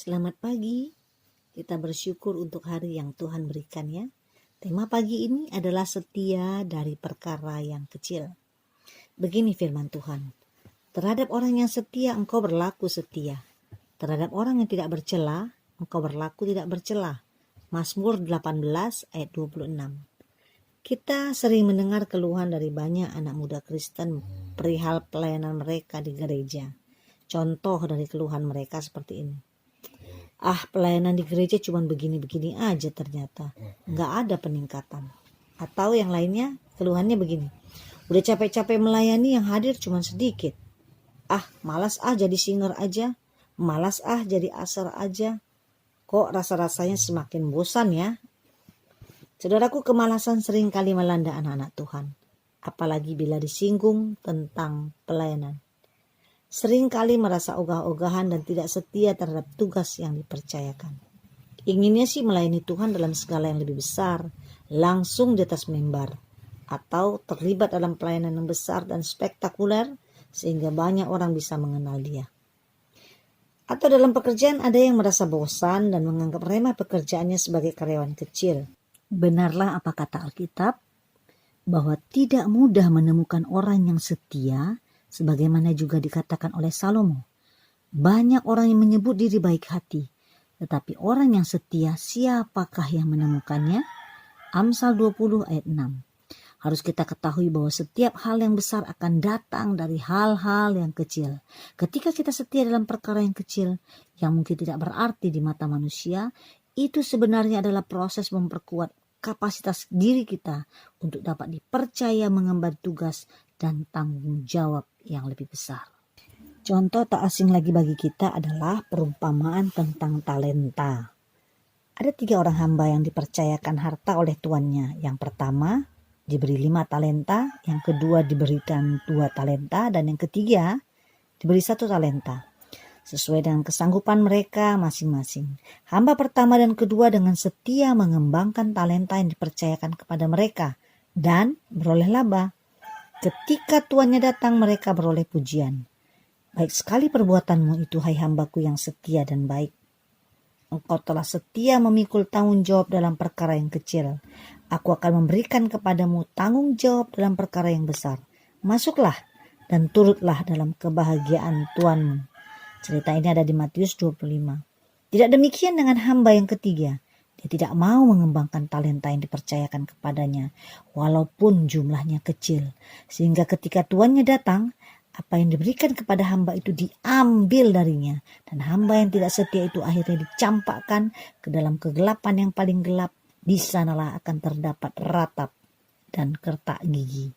Selamat pagi, kita bersyukur untuk hari yang Tuhan berikan ya. Tema pagi ini adalah setia dari perkara yang kecil. Begini firman Tuhan, terhadap orang yang setia engkau berlaku setia. Terhadap orang yang tidak bercela, engkau berlaku tidak bercela. Mazmur 18 ayat 26. Kita sering mendengar keluhan dari banyak anak muda Kristen perihal pelayanan mereka di gereja. Contoh dari keluhan mereka seperti ini. Pelayanan di gereja cuma begini-begini aja ternyata. Nggak ada peningkatan. Atau yang lainnya, keluhannya begini. Udah capek-capek melayani yang hadir cuma sedikit. Malas jadi singer aja. Malas jadi asar aja. Kok rasa-rasanya semakin bosan ya? Saudaraku, kemalasan sering kali melanda anak-anak Tuhan. Apalagi bila disinggung tentang pelayanan. Sering kali merasa ogah-ogahan dan tidak setia terhadap tugas yang dipercayakan. Inginnya sih melayani Tuhan dalam segala yang lebih besar, langsung di atas mimbar, atau terlibat dalam pelayanan yang besar dan spektakuler sehingga banyak orang bisa mengenal dia. Atau dalam pekerjaan ada yang merasa bosan dan menganggap remeh pekerjaannya sebagai karyawan kecil. Benarlah apa kata Alkitab, bahwa tidak mudah menemukan orang yang setia, sebagaimana juga dikatakan oleh Salomo. Banyak orang yang menyebut diri baik hati, tetapi orang yang setia siapakah yang menemukannya? Amsal 20 ayat 6. Harus kita ketahui bahwa setiap hal yang besar akan datang dari hal-hal yang kecil. Ketika kita setia dalam perkara yang kecil, yang mungkin tidak berarti di mata manusia, itu sebenarnya adalah proses memperkuat kapasitas diri kita untuk dapat dipercaya mengemban tugas dan tanggung jawab yang lebih besar. Contoh tak asing lagi bagi kita adalah perumpamaan tentang talenta. Ada 3 orang hamba yang dipercayakan harta oleh tuannya. Yang pertama diberi 5 talenta, yang kedua diberikan 2 talenta, dan yang ketiga diberi 1 talenta. Sesuai dengan kesanggupan mereka masing-masing. Hamba pertama dan kedua dengan setia mengembangkan talenta yang dipercayakan kepada mereka dan beroleh laba. Ketika tuannya datang, mereka beroleh pujian. Baik sekali perbuatanmu itu, hai hambaku yang setia dan baik. Engkau telah setia memikul tanggung jawab dalam perkara yang kecil. Aku akan memberikan kepadamu tanggung jawab dalam perkara yang besar. Masuklah dan turutlah dalam kebahagiaan Tuanmu. Cerita ini ada di Matius 25. Tidak demikian dengan hamba yang ketiga. Dia tidak mau mengembangkan talenta yang dipercayakan kepadanya, walaupun jumlahnya kecil. Sehingga ketika tuannya datang, apa yang diberikan kepada hamba itu diambil darinya. Dan hamba yang tidak setia itu akhirnya dicampakkan ke dalam kegelapan yang paling gelap. Di sanalah akan terdapat ratap dan kertak gigi.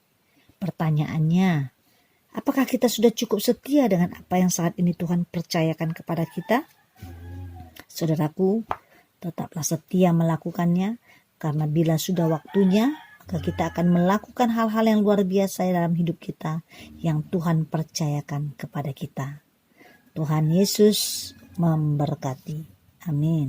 Pertanyaannya, apakah kita sudah cukup setia dengan apa yang saat ini Tuhan percayakan kepada kita? Saudaraku, tetaplah setia melakukannya, karena bila sudah waktunya, maka kita akan melakukan hal-hal yang luar biasa dalam hidup kita yang Tuhan percayakan kepada kita. Tuhan Yesus memberkati. Amin.